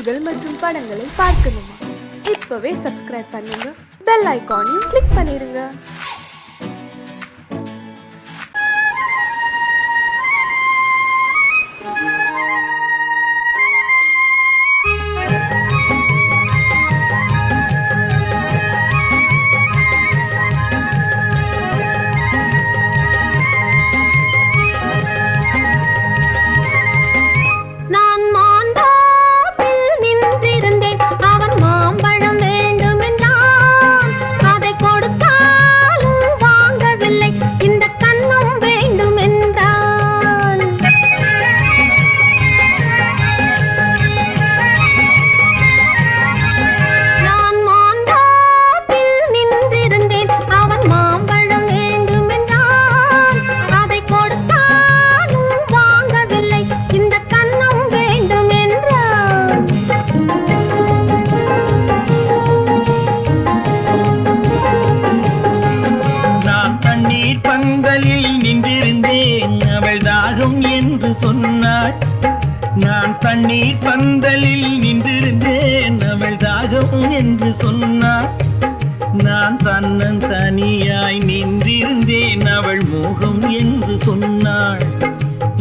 செய்திகள் மற்றும் படங்களை பார்க்கணுமா? இப்பவே சப்ஸ்கிரைப் பண்ணுங்க, பெல் ஐகானையும் கிளிக் பண்ணிருங்க. நான் தண்ணீர் பந்தலில் நின்றிருந்தேன், அவள் தாகம் என்று சொன்னாள். நான் தன்னன் தனியாய் நின்றிருந்தேன், அவள் மோகம் என்று சொன்னாள்.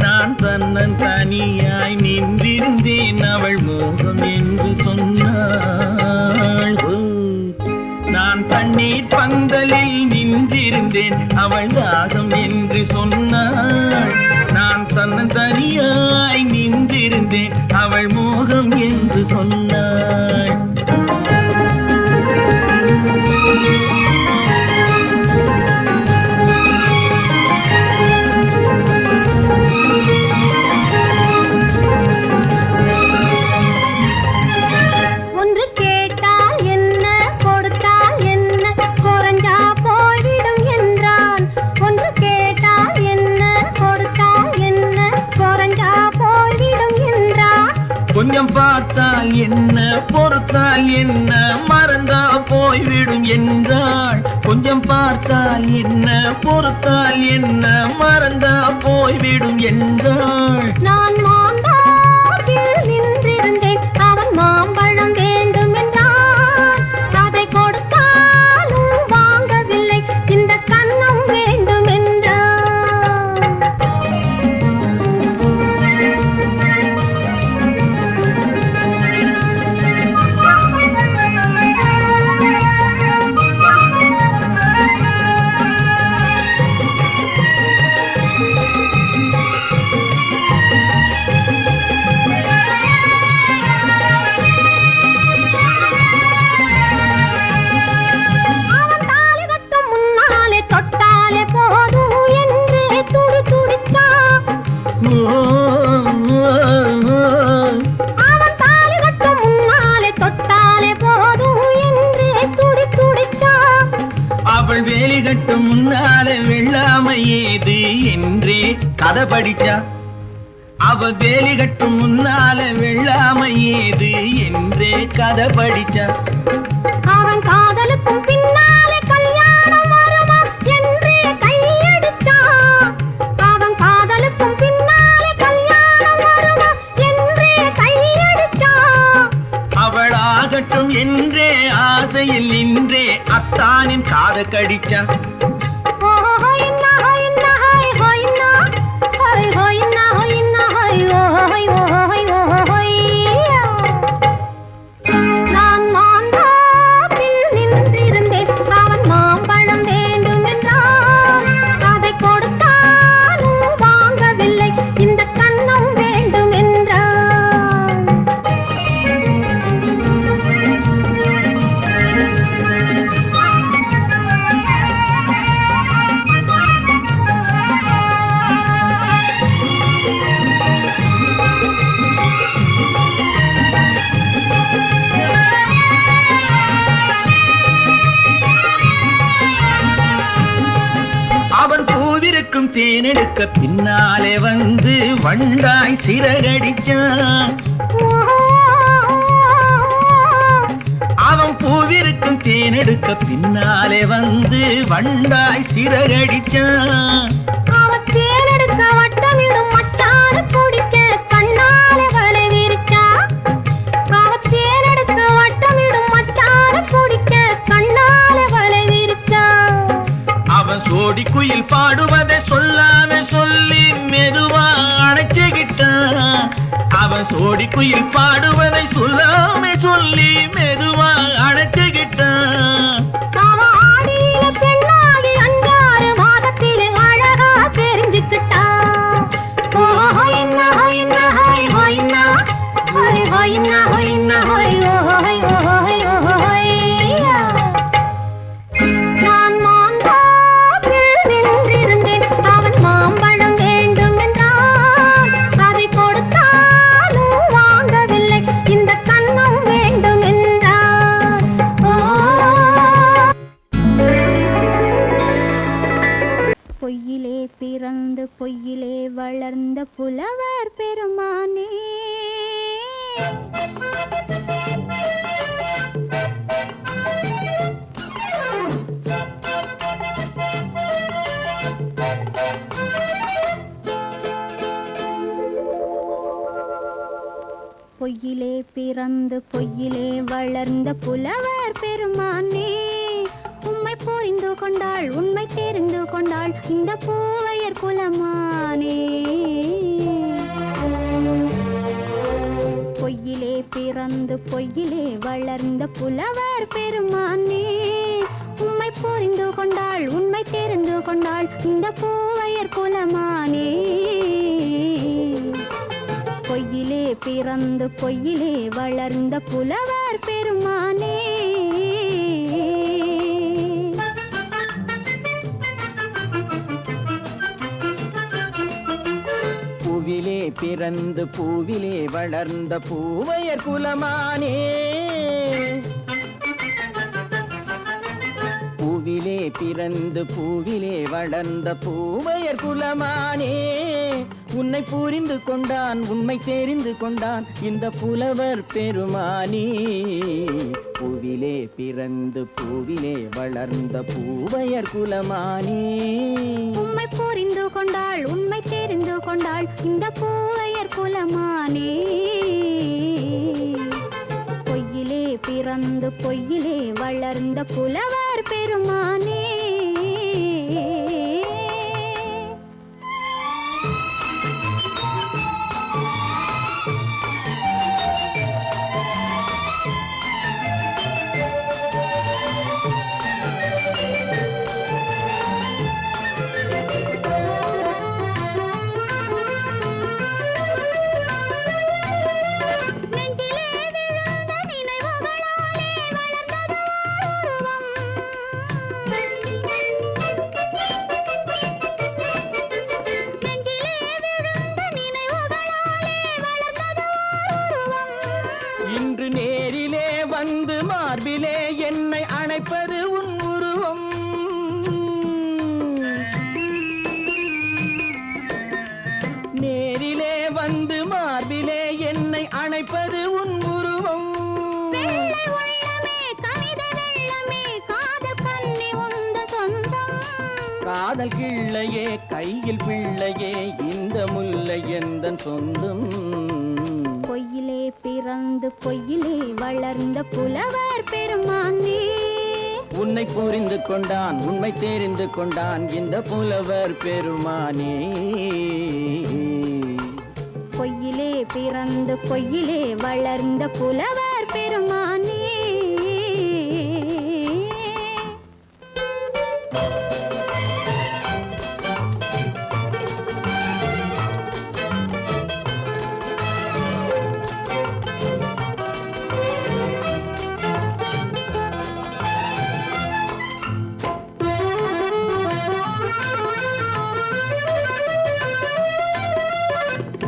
நான் தன்னன் தனியாய் நின்றிருந்தேன், அவள் மோகம் என்று சொன்னாள். நான் தண்ணீர் பந்தலில் நின்றிருந்தேன், அவள் தாகம் என்று சொன்னாள். நான் தன்னன் தனியாய் நின்றிருந்தேன், அவள் மோகம் என்று சொன்னாள். ஒன்று கேட்டால் என்ன, கொடுத்தால் என்ன, குறைஞ்சா போய்விடும் என்றான். ஒன்று கேட்டால் என்ன, கொடுத்தால் என்ன, குறைஞ்சா போய்விடும் என்றான். கொஞ்சம் பார்த்தால் என்ன, பொறுத்தால் என்ன, மறந்தா போய்விடும் என்றாள். கொஞ்சம் பார்த்தால் என்ன, பொறுத்தால் என்ன, மறந்தா போய்விடும் என்றாள். நான் மாந்தாப்பில் நின்றிருந்தேன், அவன் மாம்பழம் வேண்டும் என்றான். அதை கொடுத்தாலும் வாங்கவில்லை, இந்த கன்னம் வேண்டும் என்றான். அவள் வேலி கட்டும் முன்னாலே வெள்ளாமை ஏது என்றே கதை படிச்சா. அவள் வேலி கட்டும் முன்னாலே வெள்ளாமை ஏது என்றே கதை படிச்சா. அவன் காதலுக்கும் பின்னாலே கல்யாணம் வருமா என்றே கையடிச்சா. அவன் காதலுக்கும் பின்னாலே கல்யாணம் வருமா என்றே கையடிச்சா. அவள் ஆகட்டும் என்றே ஆசையில் நின்றே அத்தானின் காத கடிச்சா. நான் மாந்தாப்பில் நின்றிருந்தேன், அவன் மாம்பழம் வேண்டும் என்றான். அதை கொடுத்தாலும் வாங்கவில்லை, இந்த கன்னம் வேண்டும் என்றான். அவன் பூவிருக்கும் தேனெடுக்க பின்னாலே வந்து வண்டாய் சிறகடிச்சான். அவன் பூவிருக்கும் தேனெடுக்க பின்னாலே வந்து வண்டாய் சிறகடிச்சான். அவன் தேனெடுக்க வட்டமிடும் மட்டாறு குடிக்க கண்ணாலே வலை விரிச்சா. அவன் கொடிக்குயில் பாடுவதை சொல்லாமே சொல்லி மெதுவா அழைச்சுக்கிட்டான். ஆடியில பெண்ணாகி 5-6 மாதத்திலே அழகா தெரிஞ்சுக்கிட்டா. ஹொய்னா ஹொய்னா ஹொய் ஹொய்னா ஹொய் ஹொய்னா ஹொய்னா ஹொய் ஹொய் ஹொய் ஹொய்யா. நான் மாந்தாப்பில் நின்றிருந்தேன், அவன் மாம்பழம் வேண்டும் என்றான். அதை கொடுத்தாலும் வாங்கவில்லை, இந்த கன்னம் வேண்டும் என்றான். பொய்யிலே பிறந்து பொய்யிலே வளர்ந்த புலவர் பெருமானே, பொய்யிலே பிறந்து பொய்யிலே வளர்ந்த புலவர் பெருமானே, உம்மை புரிந்து கொண்டாள் உண்மை தெரிந்து கொண்டாள் இந்த பூவையர் குலமானே. பொய்யிலே பிறந்து பொய்யிலே வளர்ந்த புலவர் பெருமானே, உம்மை புரிந்து கொண்டாள் உண்மை தெரிந்து கொண்டாள் இந்த பூவையர் குலமானே. பொய்யிலே பிறந்து பொய்யிலே வளர்ந்த புலவர் பெருமானே. பூவிலே பிறந்து பூவிலே வளர்ந்த பூவையர் குலமானே. பூவிலே பிறந்து பூவிலே வளர்ந்த பூவையர் குலமானே, உன்னை புரிந்து கொண்டான் உண்மை தெரிந்து கொண்டான் இந்த புலவர் பெருமானே. பூவிலே பிறந்து பூவிலே வளர்ந்த பூவையர் குலமானே, உம்மை புரிந்து கொண்டாள் உண்மை தெரிந்து கொண்டாள் இந்த பூவையர் குலமானே. பொய்யிலே பிறந்து பொய்யிலே வளர்ந்த புலவர் பெருமானே. இன்று நேரிலே வந்து மார்பிலே என்னை அணைப்பது உன் உருவம். நேரிலே வந்து மார்பிலே என்னை அணைப்பது உன் உருவம். காதல் கிள்ளையே கையில் பிள்ளையே இந்த முல்லை எந்தன் சொந்தம். பொய்யிலே பிறந்து பொய்யிலே வளர்ந்த புலவர் பெருமானே, உன்னை புரிந்து கொண்டான் உண்மை தெரிந்து கொண்டான் இந்த புலவர் பெருமானே. பொய்யிலே பிறந்து பொய்யிலே வளர்ந்த புலவர் பெருமானே.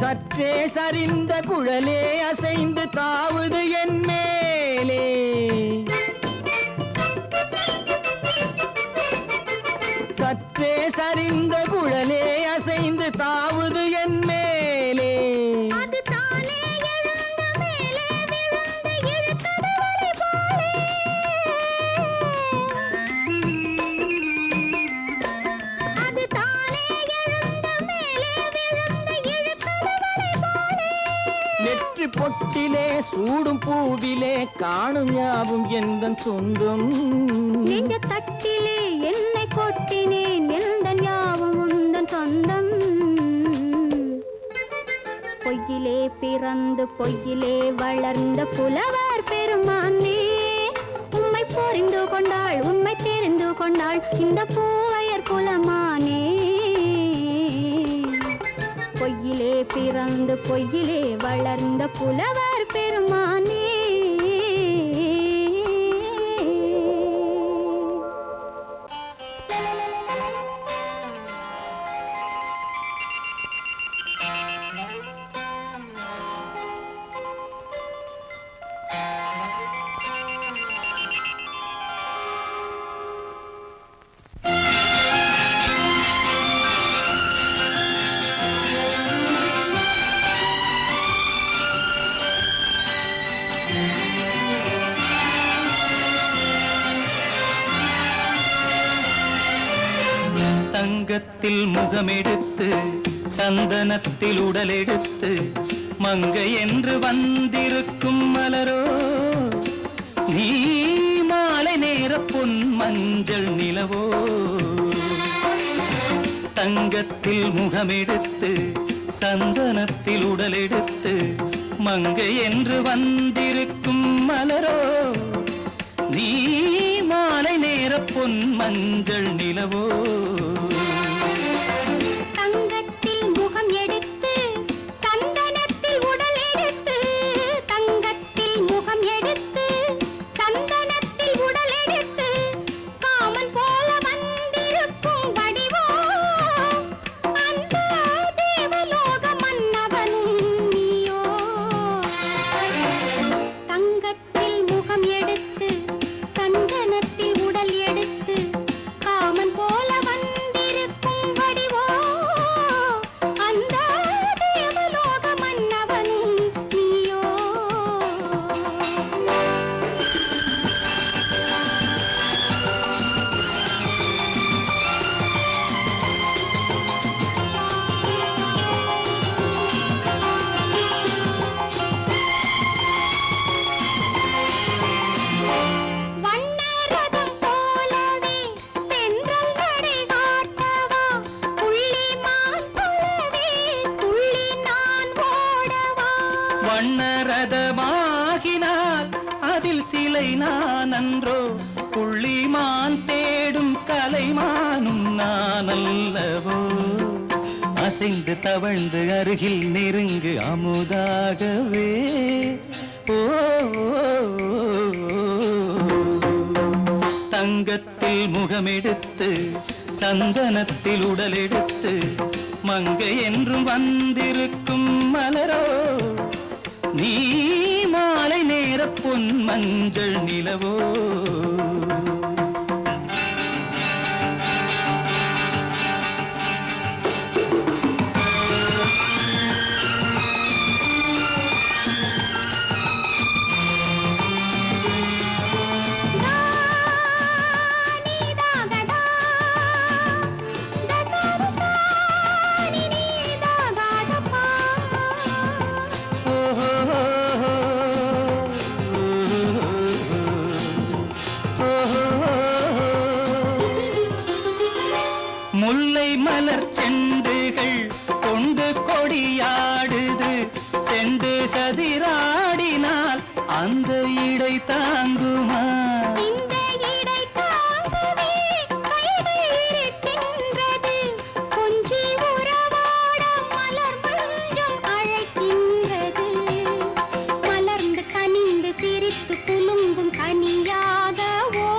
சற்றே சரிந்த குழலே அசைந்து தாவுது என் மேலே. சற்றே சரிந்த குழலே அசைந்து தாவுது என் மேலே. நெற்றி பொட்டிலே சூடும் பூவிலே காணும் யாவும் எந்தன் சொந்தம். நெஞ்ச தட்டிலே என்னை கொட்டினேன் எந்தன் யாவும் உந்தன் சொந்தம். பொய்யிலே பிறந்து பொய்யிலே வளர்ந்த புலவர் பெருமானே, உம்மை புரிந்து கொண்டாள் உண்மை தெரிந்து கொண்டாள் இந்த பூவையர் குலமானே. பொய்யிலே பிறந்து பொய்யிலே வளர்ந்த புலவர் பெருமானே. தங்கத்தில் முகமெடுத்து சந்தனத்தில் உடலெடுத்து மங்கை என்று வந்திருக்கும் மலரோ, நீ மாலை நேர பொன் மஞ்சள் நிலவோ. தங்கத்தில் முகமெடுத்து சந்தனத்தில் உடலெடுத்து மங்கை என்று வந்திருக்கும் மலரோ, நீ மாலை நேர பொன் மஞ்சள் நிலவோ. தங்கத்தில் முகம் எடுத்து சந்தனத்தில் உடல் எடுத்து, தங்கத்தில் முகம் எடுத்து சந்தனத்தில் உடல் எடுத்து காமன் போல வந்திருக்கும் வடிவோ, அந்த தேவலோக மன்னவனும் நீயோ. தங்கத்தில் முகம் எடுத்து சந்தனத்தில் உடல் எடுத்து காமன் போல வந்திருக்கும் வடிவோ, அந்த தேவலோக மன்னவனும் நீயோ. வண்ணரதம் போலவே தென்றல் நடை காட்டவா, புள்ளிமான் போலவே துள்ளி நான் ஓடவா. வண்ணரதமாகினால் அதில் சிலை நான் அன்றோ, புள்ளிமான் தேடும் கலைமானும் நான் அல்லவோ. அசைந்து தவழ்ந்து அருகில் நெருங்கு அமுதாகவே. ஓ, தங்கத்தில் முகமெடுத்து சந்தனத்தில் உடலெடுத்து மங்கை என்றும் வந்திருக்கும் மலரோ, நீ மாலை நேர பொன் மஞ்சள் நிலவோ. முல்லை மலர் செண்டுகள் கொண்டு கொடியாடுது, செண்டு சதிராடினால் அந்த இடை தாங்குமா. இந்த இடை தாங்கவே கைகள் இருக்கின்றது, கொஞ்சி உறவாட மலர் மஞ்சம் அழைக்கின்றது. மலர்ந்து கனிந்து சிரித்து குலுங்கும் கனியாகவோ.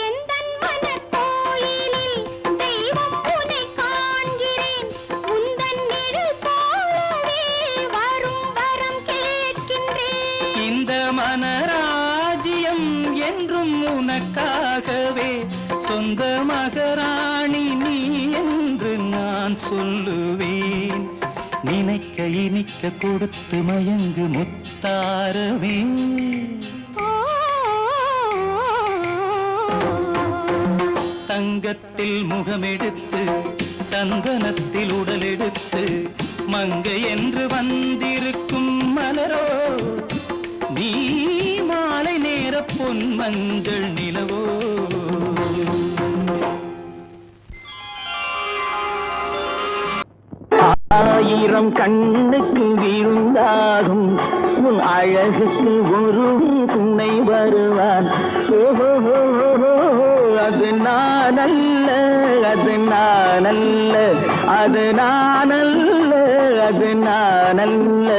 எந்தன் மனக்கோயிலில் தெய்வம் உன்னை காண்கிறேன், உந்தன் நிழல் போலவே வரும் வரம் கேட்கின்றேன். இந்த மனராஜ்யம் என்றும் உனக்காகவே, சொந்த மகராணி நீ என்று நான் சொல்லுவேன். நினைக்க இனிக்க கொடுத்து மயங்கு முத்தாரவே. தங்கத்தில் முகமெடுத்து சந்தனத்தில் உடலெடுத்து மங்கை என்று வந்திருக்கும் மலரோ நீ மாலை நேர பொன் மஞ்சள் நிலவோ ஆயிரம் கண்ணுக்கு விருந்தாகும் உன் அழகுக்கு ஒரு துணை வருவான் அது நான் அல்ல அது நான் அல்ல அது நான் அல்ல அது நான் அல்ல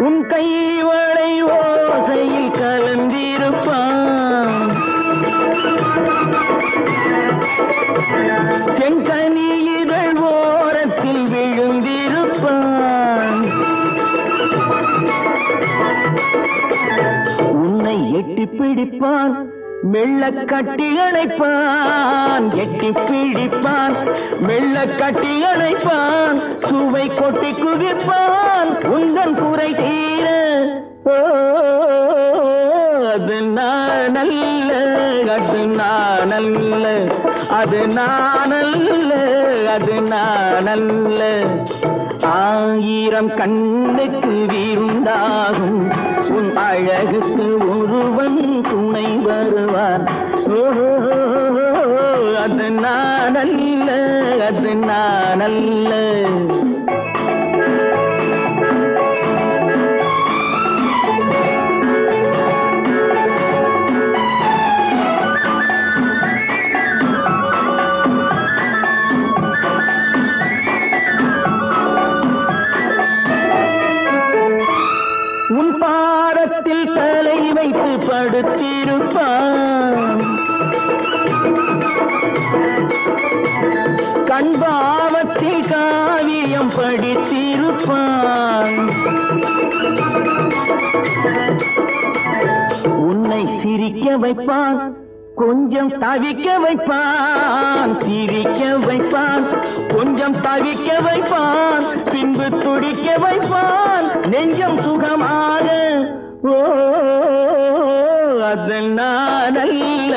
உன் கைவளை ஓசையில் கலந்திருப்பான் செங்கனி இதழ் ஓரத்தில் விழுந்திருப்பான் உன்னை எட்டி பிடிப்பான் மெல்ல கட்டி அணைப்பான் எட்டி பிடிப்பான் மெல்ல கட்டி அணைப்பான் சுவை கொட்டி குவிப்பான் உந்தன் குறை தீர அது நான் அல்ல அது நான் அல்ல அது நான் அல்ல அது நான் அல்ல ஆயிரம் கண்ணுக்கு விருந்தாகும் உன் அழகுக்கு ஒருவன் துணை வருவான் அது நான் அல்ல அது நான் அல்ல உன் பாதத்தில் தலை வைத்து படுத்திருப்பான் கண்பாவத்தில் காவியம் படித்திருப்பான் உன்னை சிரிக்க வைப்பான் கொஞ்சம் தவிக்க வைப்பான் சிரிக்க வைப்பான் கொஞ்சம் தவிக்க வைப்பான் பின்பு துடிக்க வைப்பான் நெஞ்சம் சுகமாக ஓ அது நான் அல்ல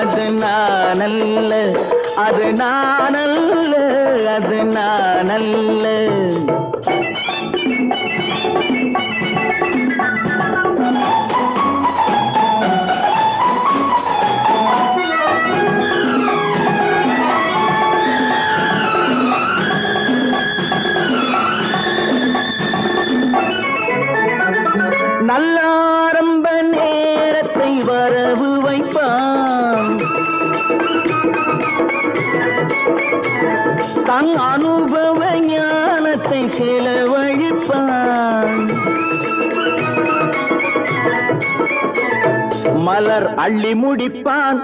அது நான் அல்ல அது நான் அல்ல அது நான் அல்ல நல்ல ஆரம்ப நேரத்தை வரவு வைப்பான் தன் அனுபவ ஞானத்தை செலவழிப்பான் மலர் அள்ளி முடிப்பான்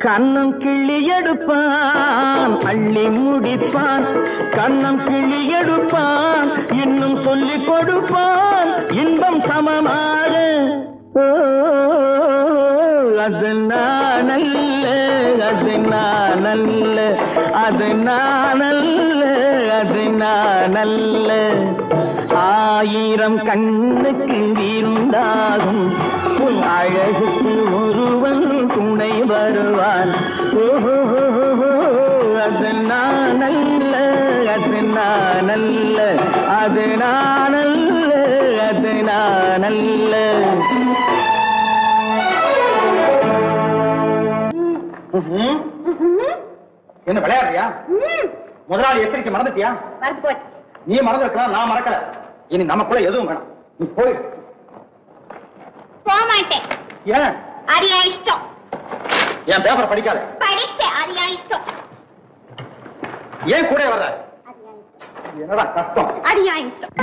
கண்ணம் கிள்ளி எடுப்பான் அள்ளி முடிப்பான் கண்ணம் கிள்ளி எடுப்பான் இன்னும் சொல்லிக் கொடுப்பான் இன்பம் சமமாக அது நான் அல்ல அது நான் அல்ல அது நான் அல்ல அது நான் அல்ல ஆயிரம் கண்ணுக்கு விருந்தாகும் உன் அழகுக்கு ஒருவன் துணை வருவான் அது நான் அல்ல அது நான் அல்ல அது நான் அல்ல அது நான் அல்ல என்ன விளையாடுறியா முதலாளி எச்சரிக்கை மறந்துட்டியா நீ மறந்துருக்கலாம் நான் மறக்கல இனி நமக்குள்ள எதுவும் வேணாம் நீ போய் போக மாட்டேன் ஏன் அரியா இஷ்டம் என் பேப்பர் படிக்காத படிச்சேன் அரியா இஷ்டம் ஏன் கூட வர்ற என்னடா கஷ்டம் அரியா இஷ்டம்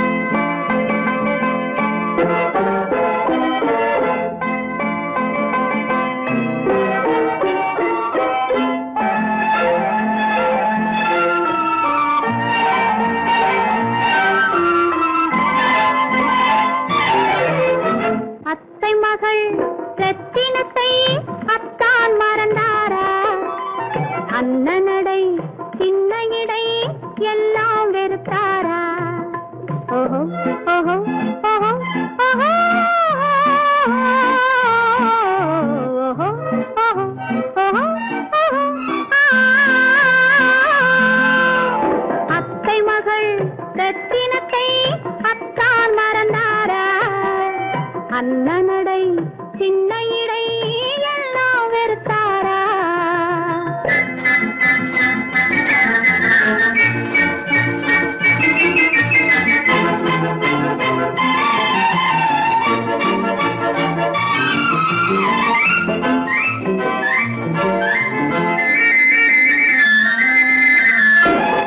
அண்ணனடை சின்ன அத்தை மகள் ரத்தினத்தை அத்தான் மறந்தாரா? அண்ணனடை சின்ன இடை எல்லாம் வெறுத்தாரா?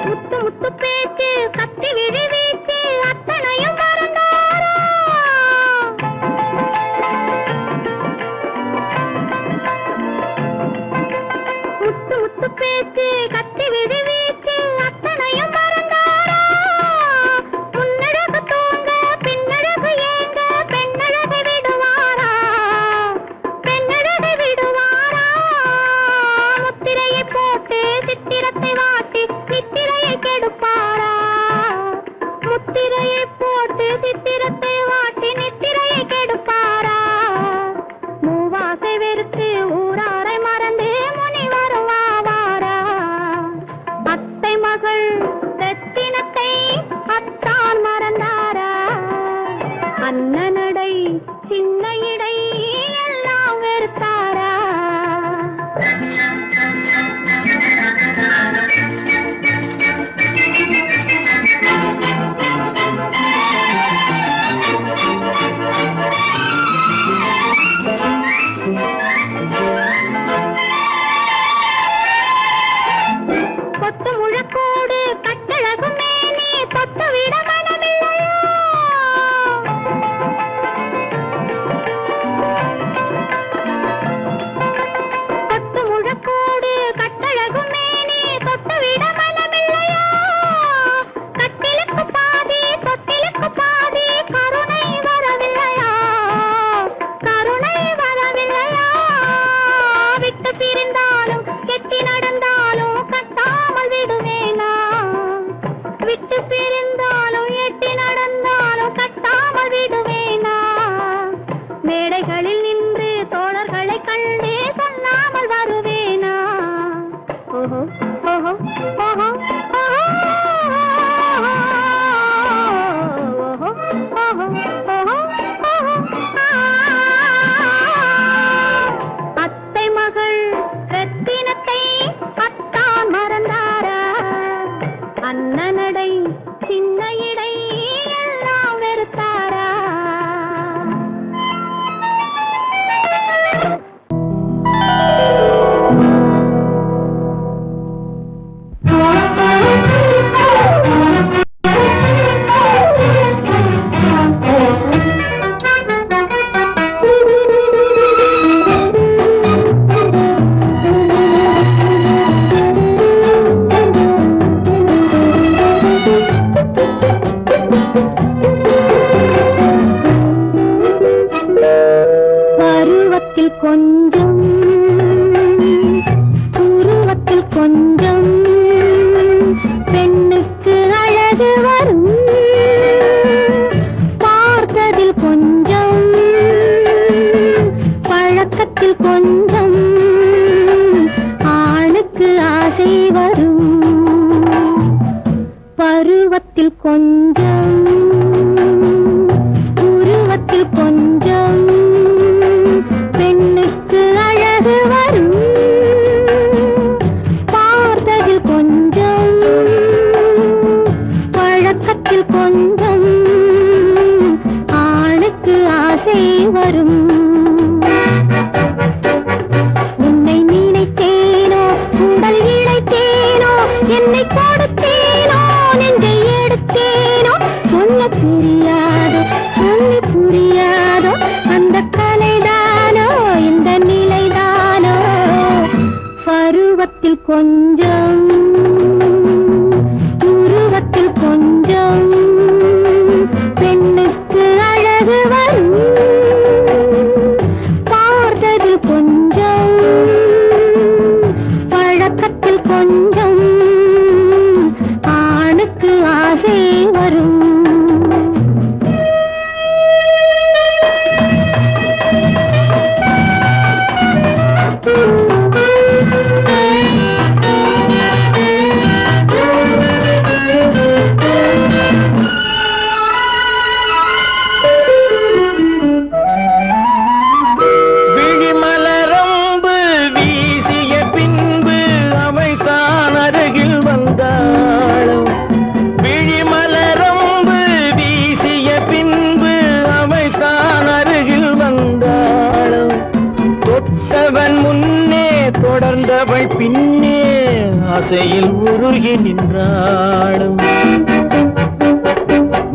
முத்து முத்து பேச்சு கத்தி விழி வீச்சு அத்தனையும் மறந்தாரா? முத்து முத்து பேச்சு கத்தி விழி வீச்சு அத்தனையும் மறந்தாரா? முன்னழகு தூங்க பின்னழகு ஏங்க பெண்ணழகை விடுவாரா? பெண்ணழகை விடுவாரா? முத்திரையை போட்டு சித்திரத்தை வாட்டி நித்திரையை கெடுப்பாரா? முத்திரையை போட்டு சித்திரத்தை வாட்டி நித்திரையை கெடுப்பாரா? மூவாசை வெறுத்து ஊராரை மறந்து முனி வருவாரா? அத்தை மகள் ரத்தினத்தை அத்தான் மறந்தாரா? அண்ணனடை சின்ன இடை எல்லாம் வெறுத்தாரா? கொத்து முழக்கோடு கட்டழகு மேனி தொட்டு விட மனமில்லையா? கொத்து முழக்கோடு கட்டழகு மேனி தொட்டு விட மனமில்லையா? கட்டிலுக்கு பாதி தொட்டிலுக்கு பாதி கருணை வரவில்லையா? கருணை வரவில்லையா? விட்டு பிரிந்தாலும் கெட்டி நடந்தாலும் கட்டாமல் விடுவேனா? விட்டு பிரிந்தாலும் எட்டி நடந்தாலும் கட்டாமல் விடுவேனா? மேடைகளில் நின்று தோழர்களை கண்டு சொல்லாமல் வருவேனா? ஓஹோ ஓஹோ ஓஹோ ஓஹோ ஓஹோ ஓஹோ அத்தை மகள் ரத்தினத்தை அத்தான் மறந்தாரா? அண்ணனடை சின்ன இடை எல்லாம் வெறுத்தாரா? பருவத்தில் கொஞ்சம் உருவத்தில் கொஞ்சம் பெண்ணுக்கு அழகு வரும். பார்த்ததில் கொஞ்சம் பழக்கத்தில் கொஞ்சம் ஆணுக்கு ஆசை வரும். பருவத்தில் கொஞ்சம் உருவத்தில் கொஞ்சம் பெண்ணுக்கு அழகு வரும். பார்த்ததில் கொஞ்சம் பழக்கத்தில் கொஞ்சம் ஆணுக்கு ஆசை வரும். உன்னை நினைத்தேனோ உடல் இழைத்தேனோ என்னை கொடுத்தேனோ நெஞ்சை எடுத்தேனோ சொல்ல தெரியாதோ சொல்லி புரியாதோ அந்த கலைதானோ இந்த நிலைதானோ? பருவத்தில் கொஞ்சம் உருவத்தில் கொஞ்சம் பெண்ணுக்கு அழகு வரும். பார்த்ததில் கொஞ்சம் பழக்கத்தில் கொஞ்சம் ஆணுக்கு ஆசை வரும். அவள் பின்னே ஆசையில் உருகி நின்றாளும்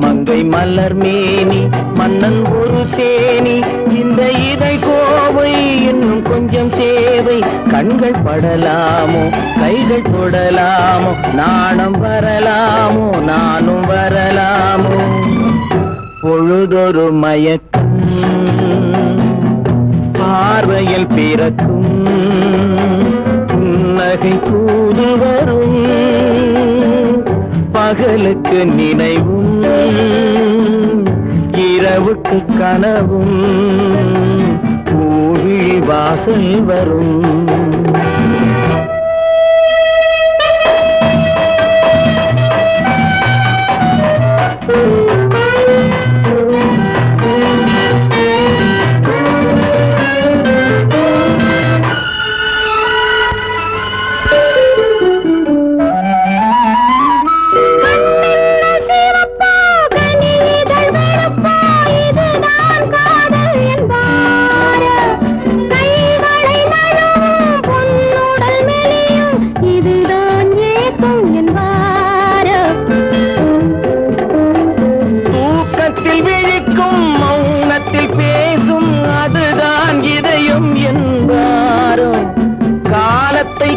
மங்கை மலர் மேனி மன்னன் ஒரு தேனி இந்த இதை கோவை இன்னும் கொஞ்சம் சேவை கண்கள் படலாமோ கைகள் தொடலாமோ நாணம் வரலாமோ நானும் வரலாமோ பொழுதொரு மயக்கம் பார்வையில் பிறக்கும் புன்னகை தூது வரும் பகலுக்கு நினைவும் இரவுக்கு கனவும் பூவிழி வாசல் வரும்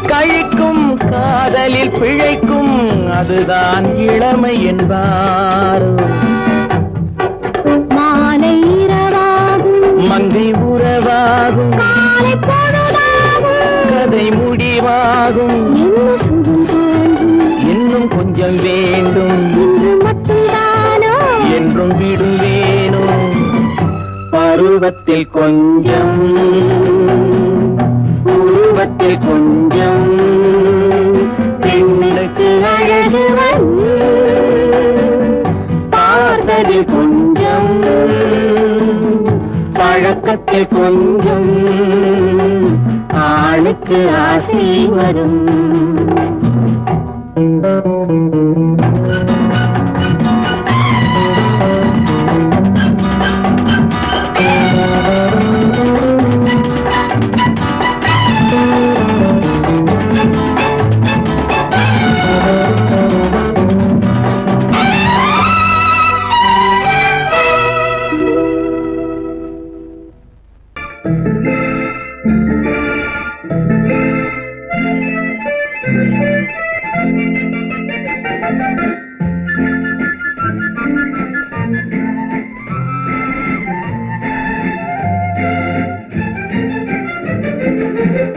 கழிக்கும் காதலில் பிழைக்கும் அதுதான் இளமை என்பாரோ மாலை இரவாகும் மங்கை உறவாகும் காலை பொழுதாகும் கதை முடிவாகும் என்ன சுகம் தோன்றும் இன்னும் கொஞ்சம் வேண்டும் இன்று மட்டும்தானோ என்றும் விடுவேனோ பருவத்தில் கொஞ்சம் உருவத்தில் கொஞ்சம் பெண்ணுக்கு அழகு பார்த்ததில் கொஞ்சம் பழக்கத்தில் கொஞ்சம் ஆளுக்கு ஆசை வரும்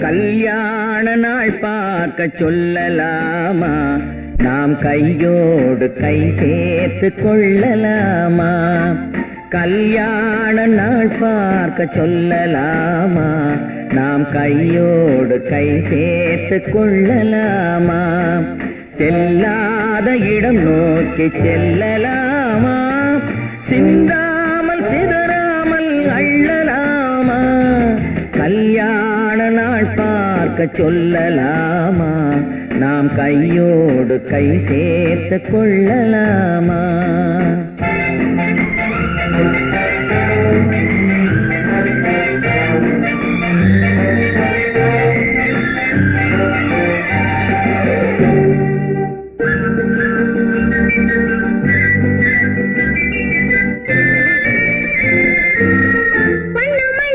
கல்யாண நாள் பார்க்க சொல்லலாமா நாம் கையோடு கை சேர்த்து கொள்ளலாமா கல்யாண நாள் பார்க்க சொல்லலாமா நாம் கையோடு கை சேர்த்து கொள்ளலாமா செல்லாத இடம் நோக்கி செல்லலாமா சிந்தாமல் சிதறாமல் அள்ளலாமா கல்யாண நாள் பார்க்க சொல்லலாமா நாம் கையோடு கை சேர்த்து கொள்ளலாமா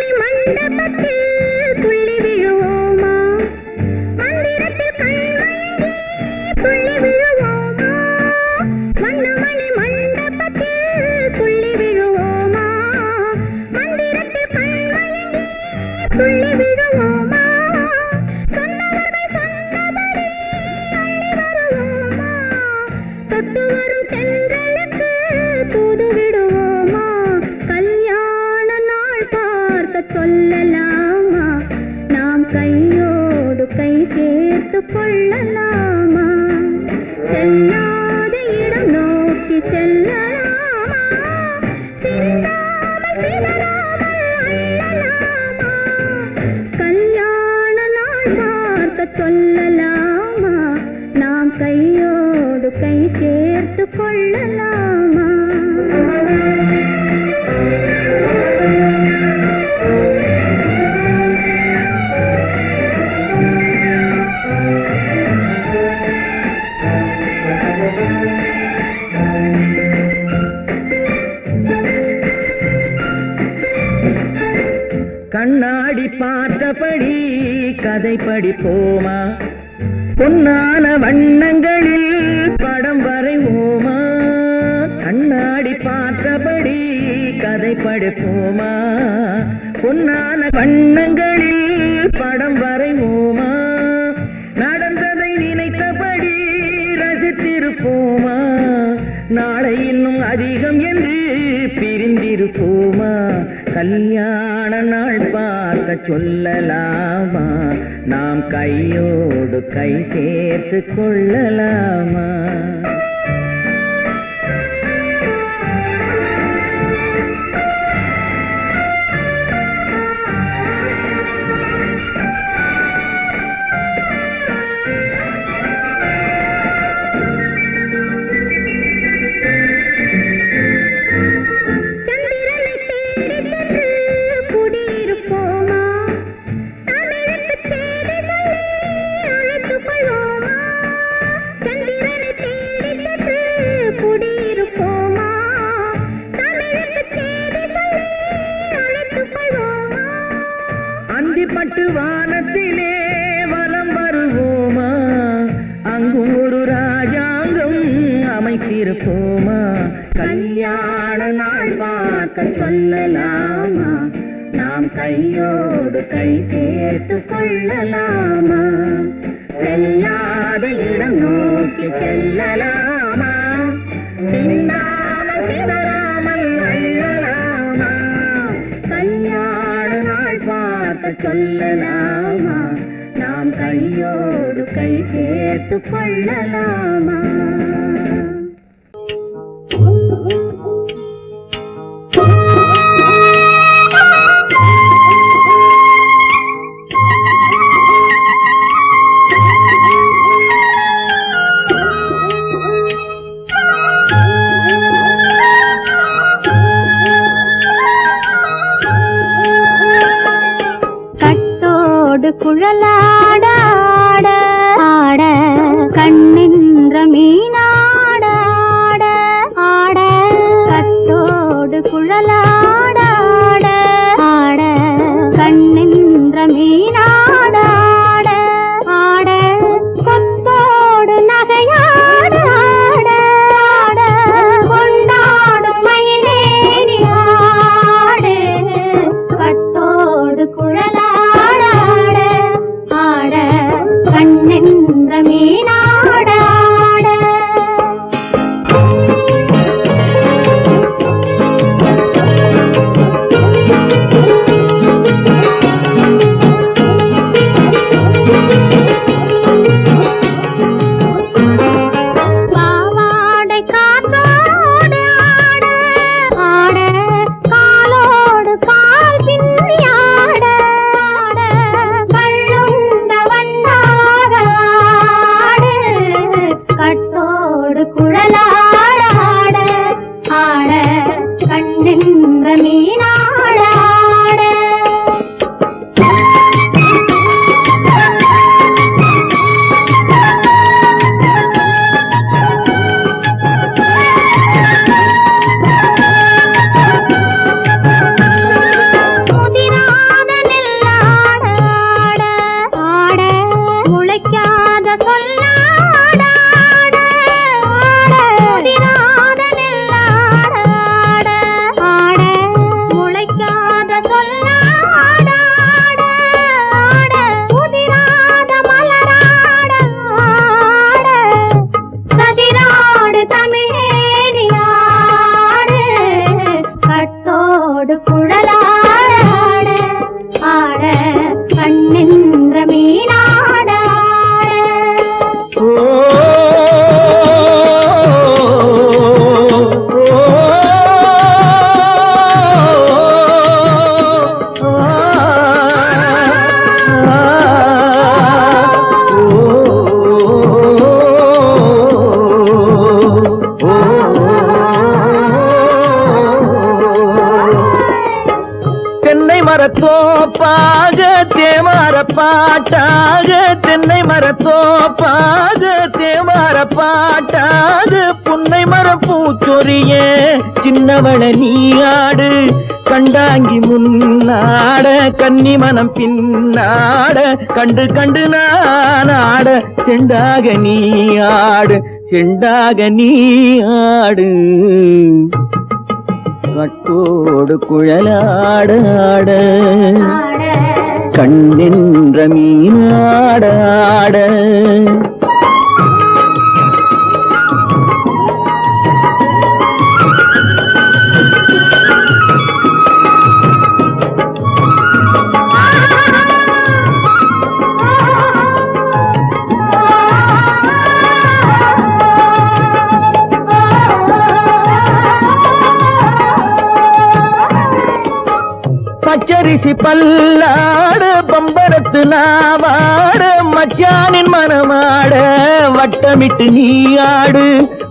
மண்டபத்தில் கண்ணாடி பார்த்தபடி கதை படிப்போமா பொன்னான வண்ணங்களில் படம் வரைவோமா கண்ணாடி பார்த்தபடி கதை படிப்போமா பொன்னான வண்ணங்களில் படம் வரைவோமா நடந்ததை நினைத்தபடி ரசித்திருப்போமா நாளை இன்னும் அதிகம் என்று பிரிந்திருப்போமா கல்யாண நாள் பார்க்க சொல்லலாமா நாம் கையோடு கை சேர்த்து கொள்ளலாமா அந்திப்பட்டு வானத்திலே வலம் வருவோமா அங்கும் ஒரு ராஜாங்கம் அமைத்திருப்போமா கல்யாண நாள் பார்க்க சொல்லலாமா நாம் கையோடு கை சேர்த்து கொள்ளலாமா செல்லாத இடம் நோக்கி செல்லலாமா சின்னாமல் சிதறாமல் அள்ளலாமா கல்யாண நாள் பார்க்க சொல்லலாமா நாம் கையோடு கை சேர்த்து கொள்ளலாமா குழலாட ஆட ஆட கண்ணின்ற மீனாட ஆட ஆட கட்டோடு குழலாட ஆட ஆட கண்ணின்ற மீனாட ஆட ஆட கொத்தோடு நகையாட ஆட ஆட கொண்டாடும் மயிலேறி ஆடு கட்டோடு குழலாட கண்ணென்ற மீனாட பாவாடை காற்றோடு ஆட ஆட காலோடு கால் பின்னி ஆட ஆட கள்ளுண்ட வண்ணாக ஆடு கட்டோடு குழலாட ஆட ஆட கண்ணென்ற மீனாட ஆட முதிராத நெல்லாட ஆட ஆட முளைக்காத சொல்லாட ஆட ஆட முதிராத நெல்லாட ஆட ஆட முளைக்காத சொல்லாட ஆட ஆட முதிராத மலராட ஆட கதிராடு தமிழேறி ஆடு கட்டோடு குழலாட ஆட கண்ணென்ற மீனாட தென்னை மரத்தோப்பாக தேமார பாட்டாக தென்னை மரத்தோப்பாக தேமார பாட்டாக புன்னை மரம் பூச்சொரிய சின்னவள நீ ஆடு கண்டாங்கி முன்னாட கன்னி மனம் பின்னாட கண்டு கண்டு நானாட செண்டாக நீ ஆடு செண்டாக நீ ஆடு கட்டோடு குழலாடாட கண்ணென்ற மீனாடாட பச்சரிசி பல்லாடு பம்பரத்து நாவாட மச்சானின் மனமாட வட்டமிட்டு நீயாடு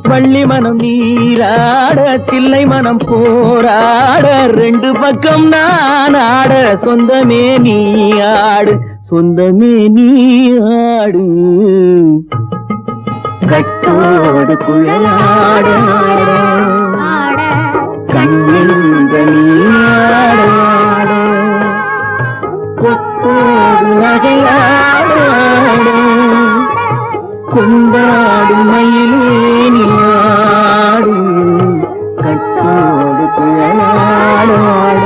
வள்ளி மனம் நீராட தில்லை மனம் போராட ரெண்டு பக்கம் நான் ஆட சொந்தமே நீயாடு சொந்தமே நீயாடு கட்டோடு குழலாட கண்ணென்ற நீயாட கொத்தோடு நகையாட கொண்டாடு மயிலே நீயாடு கட்டோடு குழலாட